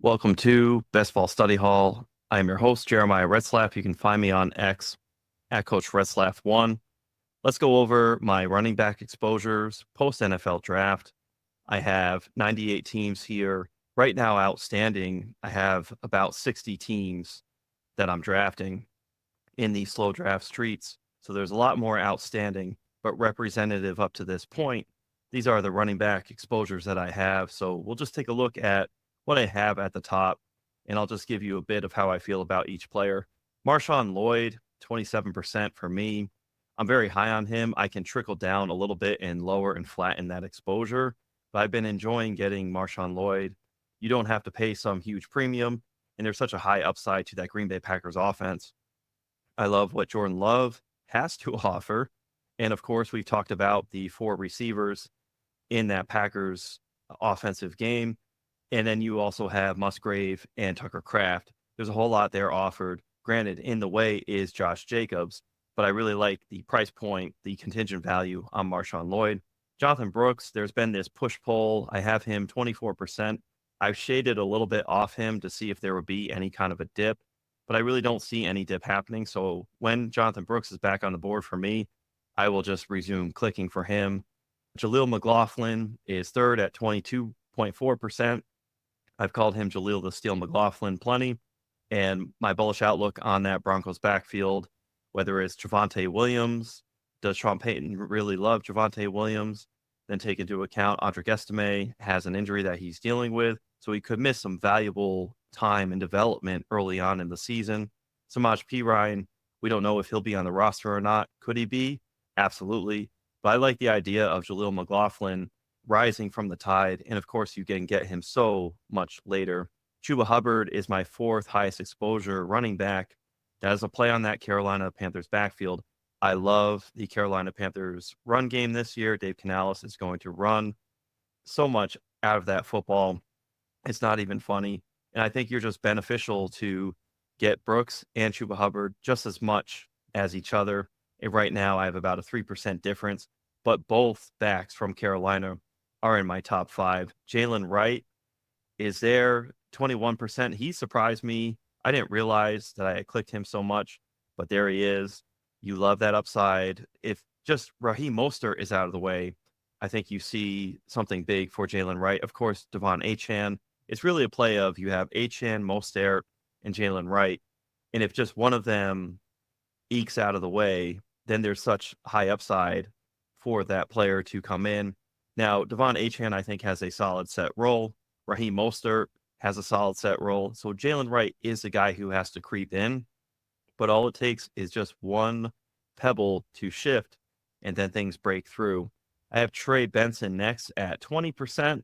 Welcome to BestBall Study Hall. I am your host, Jeremiah Retzlaff. You can find me on X at Coach Retzlaff1. Let's go over my running back exposures post NFL draft. I have 98 teams here. Right now, outstanding, I have about 60 teams that I'm drafting in these slow draft streets. So there's a lot more outstanding, but representative up to this point. These are the running back exposures that I have. So we'll just take a look at what I have at the top, and I'll just give you a bit of how I feel about each player. Marshawn Lloyd, 27% for me. I'm very high on him. I can trickle down a little bit and lower and flatten that exposure, but I've been enjoying getting Marshawn Lloyd. You don't have to pay some huge premium, and there's such a high upside to that Green Bay Packers offense. I love what Jordan Love has to offer. And of course, we've talked about the four receivers in that Packers offensive game. And then you also have Musgrave and Tucker Kraft. There's a whole lot there offered. Granted, in the way is Josh Jacobs, but I really like the price point, the contingent value on Marshawn Lloyd. Jonathon Brooks, there's been this push-pull. I have him 24%. I've shaded a little bit off him to see if there would be any kind of a dip, but I really don't see any dip happening. So when Jonathon Brooks is back on the board for me, I will just resume clicking for him. Jaleel McLaughlin is third at 22.4%. I've called him Jaleel the Steel McLaughlin plenty. And my bullish outlook on that Broncos backfield, whether it's Javonte Williams, does Sean Payton really love Javonte Williams? Then take into account Audric Estime has an injury that he's dealing with, so he could miss some valuable time and development early on in the season. Samaj P. Ryan, we don't know if he'll be on the roster or not. Could he be? Absolutely. But I like the idea of Jaleel McLaughlin rising from the tide. And of course, you can get him so much later. Chuba Hubbard is my fourth highest exposure running back. That is a play on that Carolina Panthers backfield. I love the Carolina Panthers run game this year. Dave Canales is going to run so much out of that football. It's not even funny. And I think you're just beneficial to get Brooks and Chuba Hubbard just as much as each other. And right now, I have about a 3% difference, but both backs from Carolina are in my top five. Jalen Wright is there, 21%. He surprised me. I didn't realize that I had clicked him so much, but there he is. You love that upside. If just Raheem Mostert is out of the way, I think you see something big for Jalen Wright. Of course, Devon Achane. It's really a play of you have Achane, Mostert, and Jalen Wright. And if just one of them ekes out of the way, then there's such high upside for that player to come in. Now, Devon Achane, I think, has a solid set role. Raheem Mostert has a solid set role. So Jalen Wright is the guy who has to creep in, but all it takes is just one pebble to shift, and then things break through. I have Trey Benson next at 20%.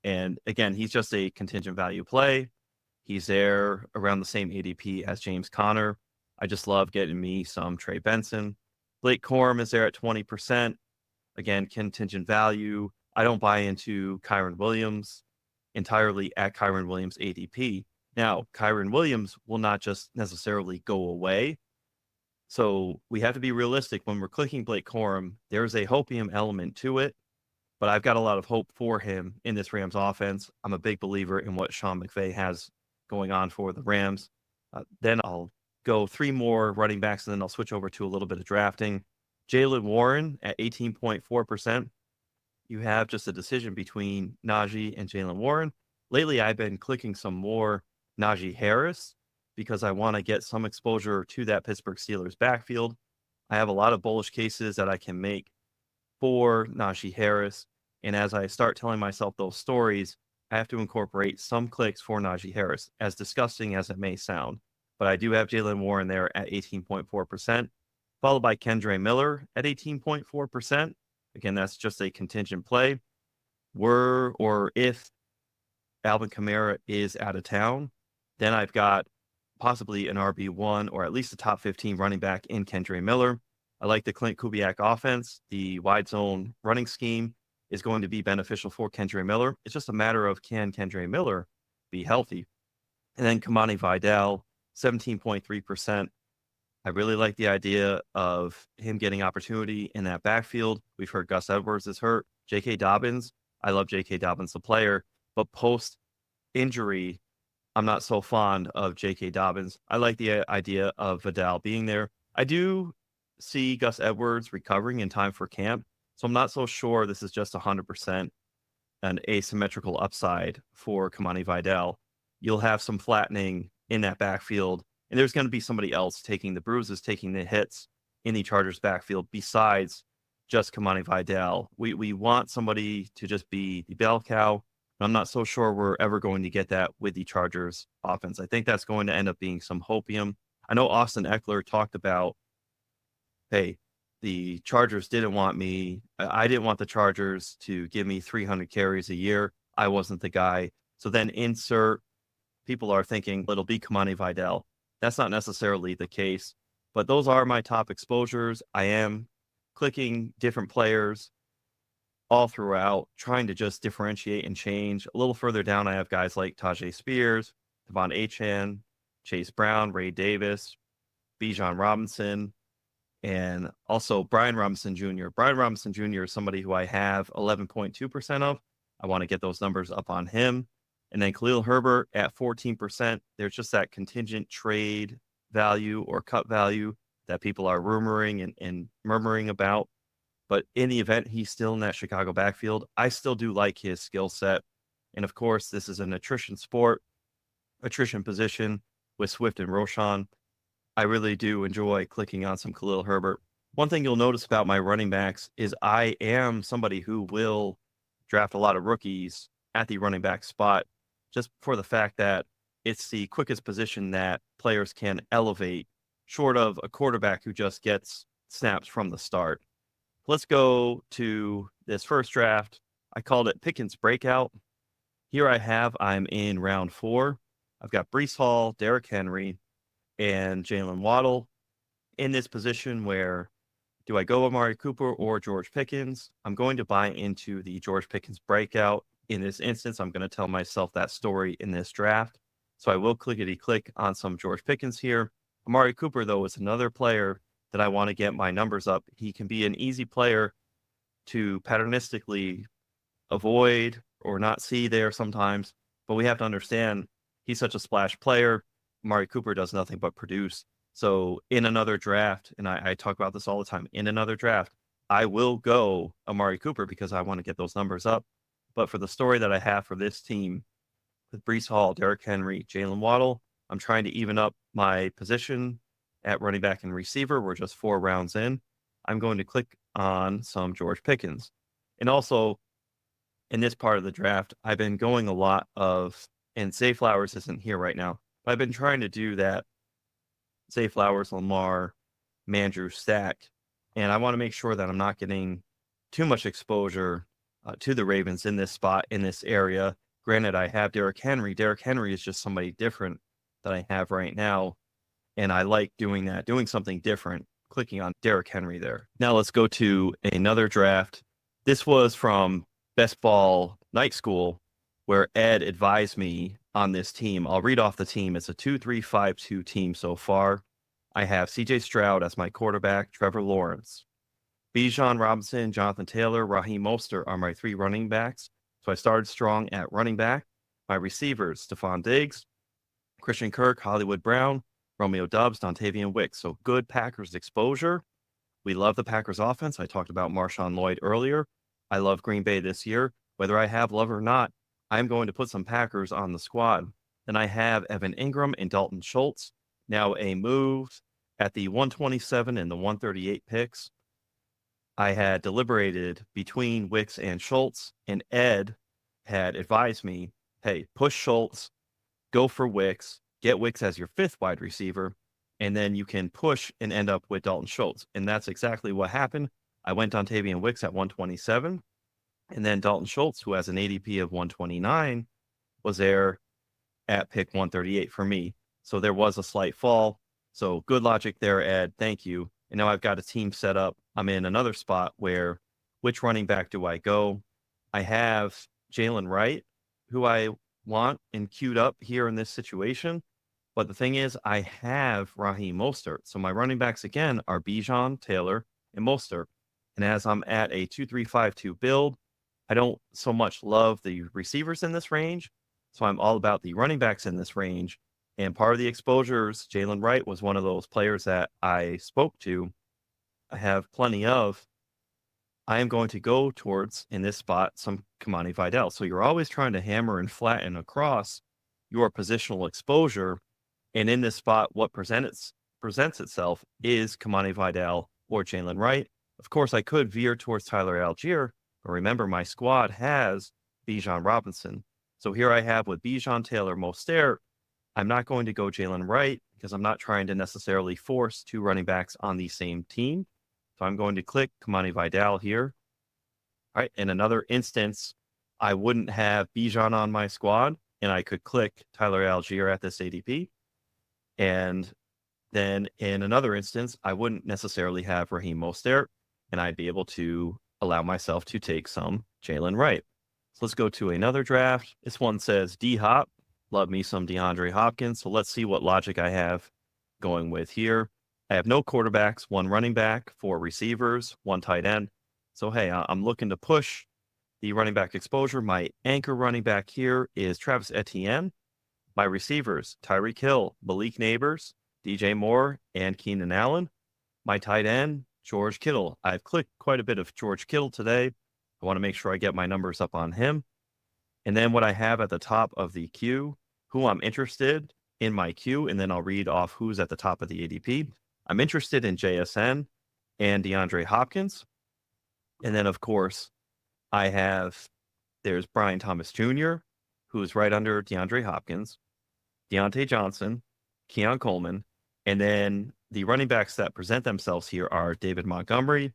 And again, he's just a contingent value play. He's there around the same ADP as James Conner. I just love getting me some Trey Benson. Blake Corum is there at 20%. Again, contingent value. I don't buy into Kyren Williams entirely at Kyren Williams ADP. Now, Kyren Williams will not just necessarily go away. So we have to be realistic when we're clicking Blake Corum. There's a hopium element to it, but I've got a lot of hope for him in this Rams offense. I'm a big believer in what Sean McVay has going on for the Rams. Then I'll go three more running backs, and then I'll switch over to a little bit of drafting. Jaylen Warren at 18.4%. You have just a decision between Najee and Jaylen Warren. Lately, I've been clicking some more Najee Harris because I want to get some exposure to that Pittsburgh Steelers backfield. I have a lot of bullish cases that I can make for Najee Harris. And as I start telling myself those stories, I have to incorporate some clicks for Najee Harris, as disgusting as it may sound. But I do have Jaylen Warren there at 18.4%, followed by Kendre Miller at 18.4%. Again, that's just a contingent play. If Alvin Kamara is out of town, then I've got possibly an RB1 or at least a top 15 running back in Kendre Miller. I like the Clint Kubiak offense. The wide zone running scheme is going to be beneficial for Kendre Miller. It's just a matter of can Kendre Miller be healthy? And then Kamani Vidal, 17.3%. I really like the idea of him getting opportunity in that backfield. We've heard Gus Edwards is hurt. J.K. Dobbins, I love J.K. Dobbins, the player, but post-injury, I'm not so fond of J.K. Dobbins. I like the idea of Vidal being there. I do see Gus Edwards recovering in time for camp, so I'm not so sure this is just 100% an asymmetrical upside for Kamani Vidal. You'll have some flattening in that backfield, and there's going to be somebody else taking the bruises, taking the hits in the Chargers backfield besides just Kamani Vidal. We want somebody to just be the bell cow. I'm not so sure we're ever going to get that with the Chargers offense. I think that's going to end up being some hopium. I know Austin Eckler talked about, hey, the Chargers didn't want me. I didn't want the Chargers to give me 300 carries a year. I wasn't the guy. So then people are thinking it'll be Kamani Vidal. That's not necessarily the case, but those are my top exposures. I am clicking different players all throughout, trying to just differentiate and change. A little further down, I have guys like Tajay Spears, Devon Achane, Chase Brown, Ray Davis, Bijan Robinson, and also Brian Robinson Jr. Brian Robinson Jr. is somebody who I have 11.2% of. I want to get those numbers up on him. And then Khalil Herbert at 14%. There's just that contingent trade value or cut value that people are rumoring and murmuring about. But in the event he's still in that Chicago backfield, I still do like his skill set. And of course, this is an attrition sport, attrition position with Swift and Roschon. I really do enjoy clicking on some Khalil Herbert. One thing you'll notice about my running backs is I am somebody who will draft a lot of rookies at the running back spot just for the fact that it's the quickest position that players can elevate short of a quarterback who just gets snaps from the start. Let's go to this first draft. I called it Pickens Breakout. Here I'm in round 4. I've got Breece Hall, Derrick Henry, and Jalen Waddle in this position where do I go Amari Cooper or George Pickens? I'm going to buy into the George Pickens breakout. In this instance, I'm going to tell myself that story in this draft. So I will clickety-click on some George Pickens here. Amari Cooper, though, is another player that I want to get my numbers up. He can be an easy player to patternistically avoid or not see there sometimes, but we have to understand he's such a splash player. Amari Cooper does nothing but produce. So in another draft, and I talk about this all the time, in another draft, I will go Amari Cooper because I want to get those numbers up. But for the story that I have for this team, with Breece Hall, Derrick Henry, Jalen Waddle, I'm trying to even up my position at running back and receiver. We're just 4 rounds in. I'm going to click on some George Pickens. And also, in this part of the draft, I've been going a lot of, and Zay Flowers isn't here right now, but I've been trying to do that Zay Flowers, Lamar, Mandrew stack. And I want to make sure that I'm not getting too much exposure to the Ravens in this spot, in this area. Granted, I have Derrick Henry. Derrick Henry is just somebody different that I have right now. And I like doing that, doing something different, clicking on Derrick Henry there. Now let's go to another draft. This was from Best Ball Night School, where Ed advised me on this team. I'll read off the team. It's a 2-3-5-2 team so far. I have CJ Stroud as my quarterback, Trevor Lawrence, Bijan Robinson, Jonathan Taylor, Raheem Mostert are my 3 running backs. So I started strong at running back. My receivers, Stephon Diggs, Christian Kirk, Hollywood Brown, Romeo Doubs, Dontavian Wicks. So good Packers exposure. We love the Packers offense. I talked about Marshawn Lloyd earlier. I love Green Bay this year. Whether I have love or not, I'm going to put some Packers on the squad. Then I have Evan Ingram and Dalton Schultz. Now a move at the 127 and the 138 picks. I had deliberated between Wicks and Schultz, and Ed had advised me, hey, push Schultz, go for Wicks, get Wicks as your 5th wide receiver, and then you can push and end up with Dalton Schultz. And that's exactly what happened. I went Dontavian Wicks at 127, and then Dalton Schultz, who has an ADP of 129, was there at pick 138 for me. So there was a slight fall. So good logic there, Ed. Thank you. And now I've got a team set up. I'm in another spot where which running back do I go? I have Jalen Wright, who I want and queued up here in this situation. But the thing is, I have Raheem Mostert. So my running backs again are Bijan, Taylor, and Mostert. And as I'm at a 2-3-5-2 build, I don't so much love the receivers in this range. So I'm all about the running backs in this range. And part of the exposures, Jalen Wright was one of those players that I spoke to. I have plenty of. I am going to go towards, in this spot, some Kamani Vidal. So you're always trying to hammer and flatten across your positional exposure. And in this spot, what presents itself is Kamani Vidal or Jalen Wright. Of course, I could veer towards Tyler Algier, but remember, my squad has Bijan Robinson. So here I have with Bijan, Taylor, Mostert. I'm not going to go Jalen Wright because I'm not trying to necessarily force two running backs on the same team. So I'm going to click Kamani Vidal here. All right. In another instance, I wouldn't have Bijan on my squad, and I could click Tyler Algier at this ADP. And then in another instance, I wouldn't necessarily have Raheem Mostert, and I'd be able to allow myself to take some Jalen Wright. So let's go to another draft. This one says D-Hop. Love me some DeAndre Hopkins. So let's see what logic I have going with here. I have no quarterbacks, one running back, 4 receivers, 1 tight end. So, hey, I'm looking to push the running back exposure. My anchor running back here is Travis Etienne. My receivers, Tyreek Hill, Malik Neighbors, DJ Moore, and Keenan Allen. My tight end, George Kittle. I've clicked quite a bit of George Kittle today. I want to make sure I get my numbers up on him. And then what I have at the top of the queue, who I'm interested in my queue, and then I'll read off who's at the top of the ADP. I'm interested in JSN and DeAndre Hopkins. And then, of course, there's Brian Thomas Jr., who's right under DeAndre Hopkins, Deontay Johnson, Keon Coleman, and then the running backs that present themselves here are David Montgomery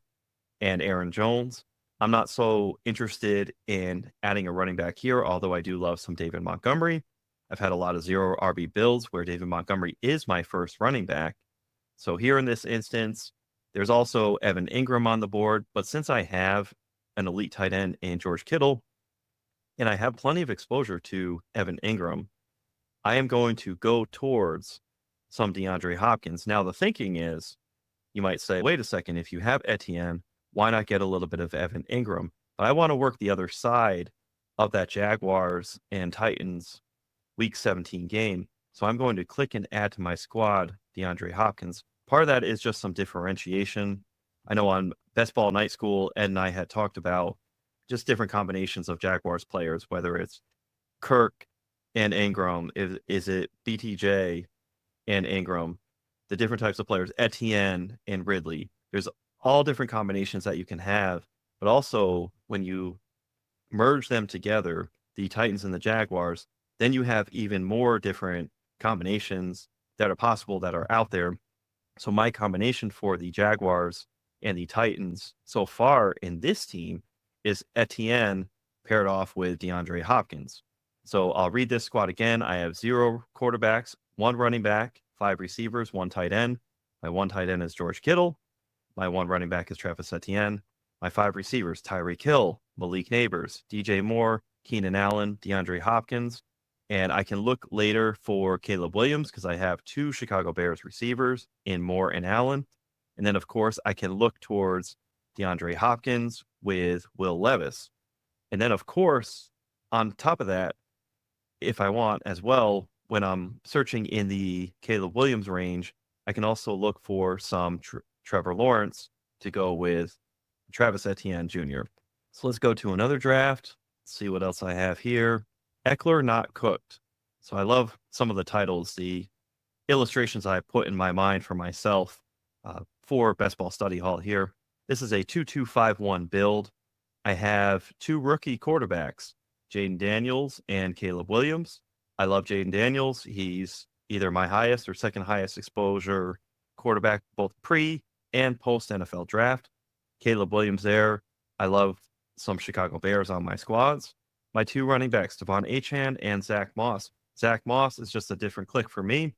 and Aaron Jones. I'm not so interested in adding a running back here, although I do love some David Montgomery. I've had a lot of 0 RB builds where David Montgomery is my first running back. So here in this instance, there's also Evan Ingram on the board. But since I have an elite tight end in George Kittle, and I have plenty of exposure to Evan Ingram, I am going to go towards some DeAndre Hopkins. Now, the thinking is, you might say, wait a second, if you have Etienne, why not get a little bit of Evan Ingram? But I want to work the other side of that Jaguars and Titans Week 17 game. So I'm going to click and add to my squad DeAndre Hopkins. Part of that is just some differentiation. I know on Best Ball Night School, Ed and I had talked about just different combinations of Jaguars players, whether it's Kirk and Ingram, is it BTJ and Ingram, the different types of players, Etienne and Ridley. There's all different combinations that you can have, but also when you merge them together, the Titans and the Jaguars, then you have even more different combinations that are possible that are out there. So my combination for the Jaguars and the Titans so far in this team is Etienne paired off with DeAndre Hopkins. So I'll read this squad again. I have 0 quarterbacks, 1 running back, 5 receivers, 1 tight end. My 1 tight end is George Kittle. My 1 running back is Travis Etienne. My 5 receivers, Tyreek Hill, Malik Neighbors, DJ Moore, Keenan Allen, DeAndre Hopkins. And I can look later for Caleb Williams because I have 2 Chicago Bears receivers in Moore and Allen. And then, of course, I can look towards DeAndre Hopkins with Will Levis. And then, of course, on top of that, if I want as well, when I'm searching in the Caleb Williams range, I can also look for some Trevor Lawrence to go with Travis Etienne Jr. So let's go to another draft. See what else I have here. Eckler Not Cooked. So I love some of the titles, the illustrations I put in my mind for myself for Best Ball Study Hall here. This is a 2-2-5-1 build. I have 2 rookie quarterbacks, Jaden Daniels and Caleb Williams. I love Jaden Daniels. He's either my highest or second highest exposure quarterback, both pre and post NFL draft. Caleb Williams there. I love some Chicago Bears on my squads. My 2 running backs, Devon Achane and Zach Moss. Zach Moss is just a different click for me.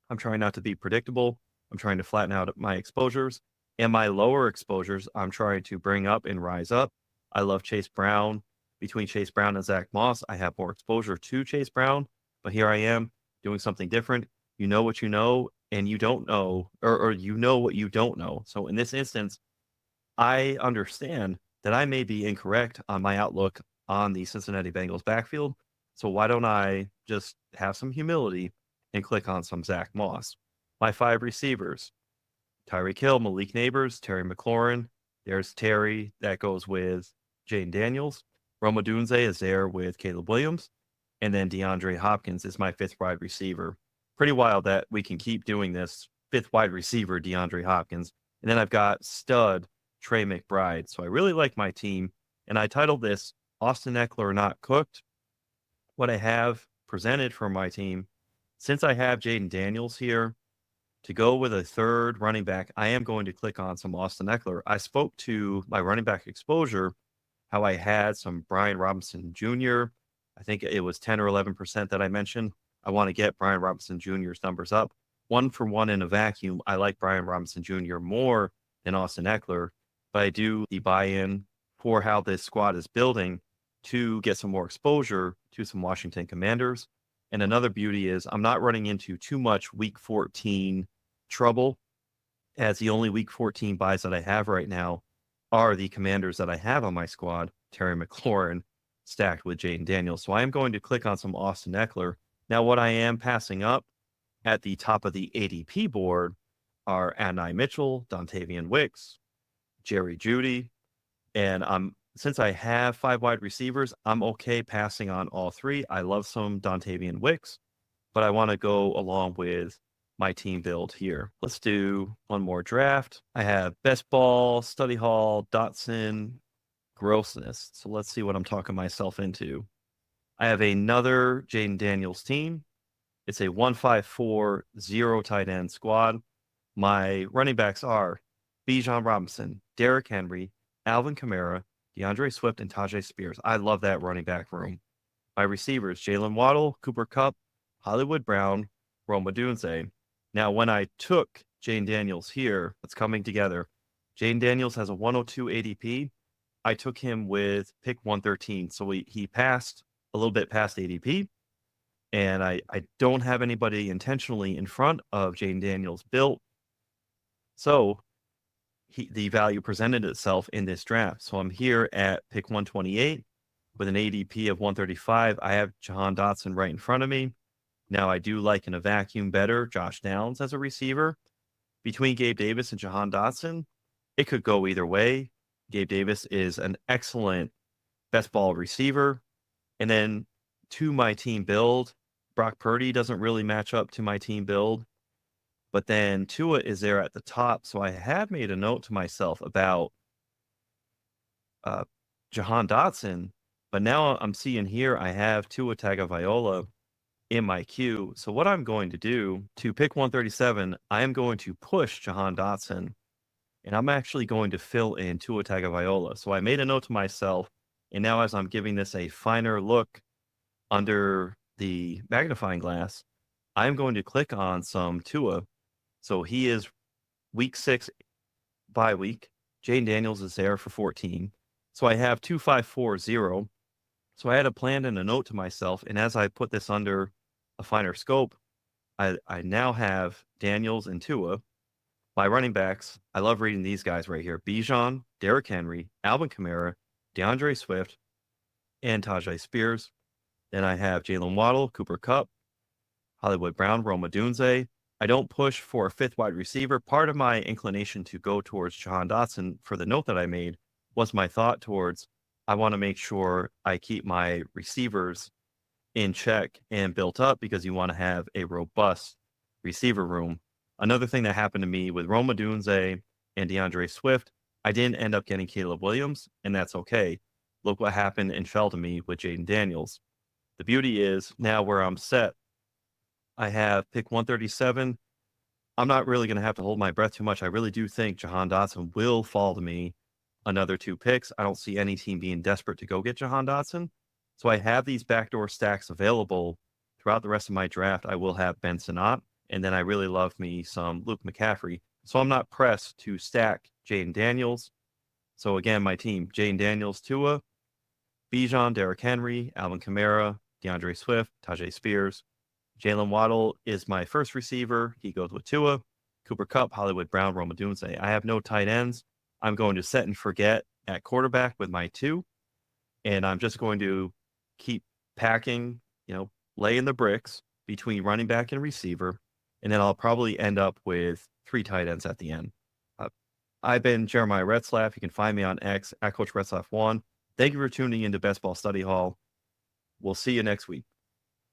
I'm trying not to be predictable. I'm trying to flatten out my exposures. And my lower exposures, I'm trying to bring up and rise up. I love Chase Brown. Between Chase Brown and Zach Moss, I have more exposure to Chase Brown. But here I am doing something different. You know what you know, and you don't know, or you know what you don't know. So in this instance, I understand that I may be incorrect on my outlook on the Cincinnati Bengals backfield. So why don't I just have some humility and click on some Zach Moss? My 5 receivers, Tyreek Hill, Malik Neighbors, Terry McLaurin. There's Terry. That goes with Jane Daniels. Rome Odunze is there with Caleb Williams. And then DeAndre Hopkins is my 5th wide receiver. Pretty wild that we can keep doing this. 5th wide receiver, DeAndre Hopkins. And then I've got stud Trey McBride. So I really like my team. And I titled this Austin Eckler Not Cooked. What I have presented for my team, since I have Jaden Daniels here, to go with a 3rd running back, I am going to click on some Austin Eckler. I spoke to my running back exposure, how I had some Brian Robinson Jr. I think it was 10 or 11% that I mentioned. I want to get Brian Robinson Jr.'s numbers up. 1 for 1 in a vacuum, I like Brian Robinson Jr. more than Austin Eckler, but I do the buy-in for how this squad is building to get some more exposure to some Washington Commanders. And another beauty is I'm not running into too much week 14 trouble, as the only week 14 buys that I have right now are the Commanders that I have on my squad, Terry McLaurin, stacked with Jaden Daniels. So I am going to click on some Austin Eckler. Now, what I am passing up at the top of the ADP board are Adonai Mitchell, Dontavian Wicks, Jerry Jeudy, and since I have 5 wide receivers, I'm okay passing on all 3. I love some Dontavian Wicks, but I want to go along with my team build here. Let's do one more draft. I have Best Ball, Study Hall, Dotson, Grossness. So let's see what I'm talking myself into. I have another Jaden Daniels team. It's a 1-5-4, 0 tight end squad. My running backs are Bijan Robinson, Derrick Henry, Alvin Kamara, DeAndre Swift, and Tajay Spears. I love that running back room. My receivers, Jalen Waddle, Cooper Kupp, Hollywood Brown, Rome Odunze. Now, when I took Jane Daniels here, it's coming together. Jane Daniels has a 102 ADP. I took him with pick 113. So he passed a little bit past ADP. And I don't have anybody intentionally in front of Jane Daniels built. So the value presented itself in this draft. So I'm here at pick 128 with an ADP of 135. I have Jahan Dotson right in front of me. Now, I do like in a vacuum better Josh Downs as a receiver. Between Gabe Davis and Jahan Dotson, it could go either way. Gabe Davis is an excellent best ball receiver. And then to my team build, Brock Purdy doesn't really match up to my team build. But then Tua is there at the top. So I have made a note to myself about Jahan Dotson. But now I'm seeing here I have Tua Tagovailoa in my queue. So what I'm going to do to pick 137, I am going to push Jahan Dotson. And I'm actually going to fill in Tua Tagovailoa. So I made a note to myself. And now as I'm giving this a finer look under the magnifying glass, I'm going to click on some Tua. So he is week 6 bye week. Jane Daniels is there for 14. So I have 2540. So I had a plan and a note to myself. And as I put this under a finer scope, I now have Daniels and Tua. My running backs, I love reading these guys right here. Bijan, Derrick Henry, Alvin Kamara, DeAndre Swift, and Tajay Spears. Then I have Jalen Waddle, Cooper Kupp, Hollywood Brown, Rome Odunze. I don't push for a 5th wide receiver. Part of my inclination to go towards Jahan Dotson for the note that I made was my thought towards I want to make sure I keep my receivers in check and built up because you want to have a robust receiver room. Another thing that happened to me with Rome Odunze and DeAndre Swift, I didn't end up getting Caleb Williams, and that's okay. Look what happened and fell to me with Jaden Daniels. The beauty is now where I'm set, I have pick 137. I'm not really going to have to hold my breath too much. I really do think Jahan Dotson will fall to me another 2 picks. I don't see any team being desperate to go get Jahan Dotson. So I have these backdoor stacks available throughout the rest of my draft. I will have Ben Sinnott, and then I really love me some Luke McCaffrey. So I'm not pressed to stack Jaden Daniels. So again, my team, Jaden Daniels, Tua, Bijan, Derrick Henry, Alvin Kamara, DeAndre Swift, Tajay Spears. Jalen Waddle is my first receiver. He goes with Tua, Cooper Kupp, Hollywood Brown, Rome Odunze. I have no tight ends. I'm going to set and forget at quarterback with my 2. And I'm just going to keep packing laying the bricks between running back and receiver, and then I'll probably end up with 3 tight ends at the end. I've been Jeremiah Retzlaff. You can find me on X at Coach Retzlaff1. Thank you for tuning into Best Ball Study Hall. We'll see you next week.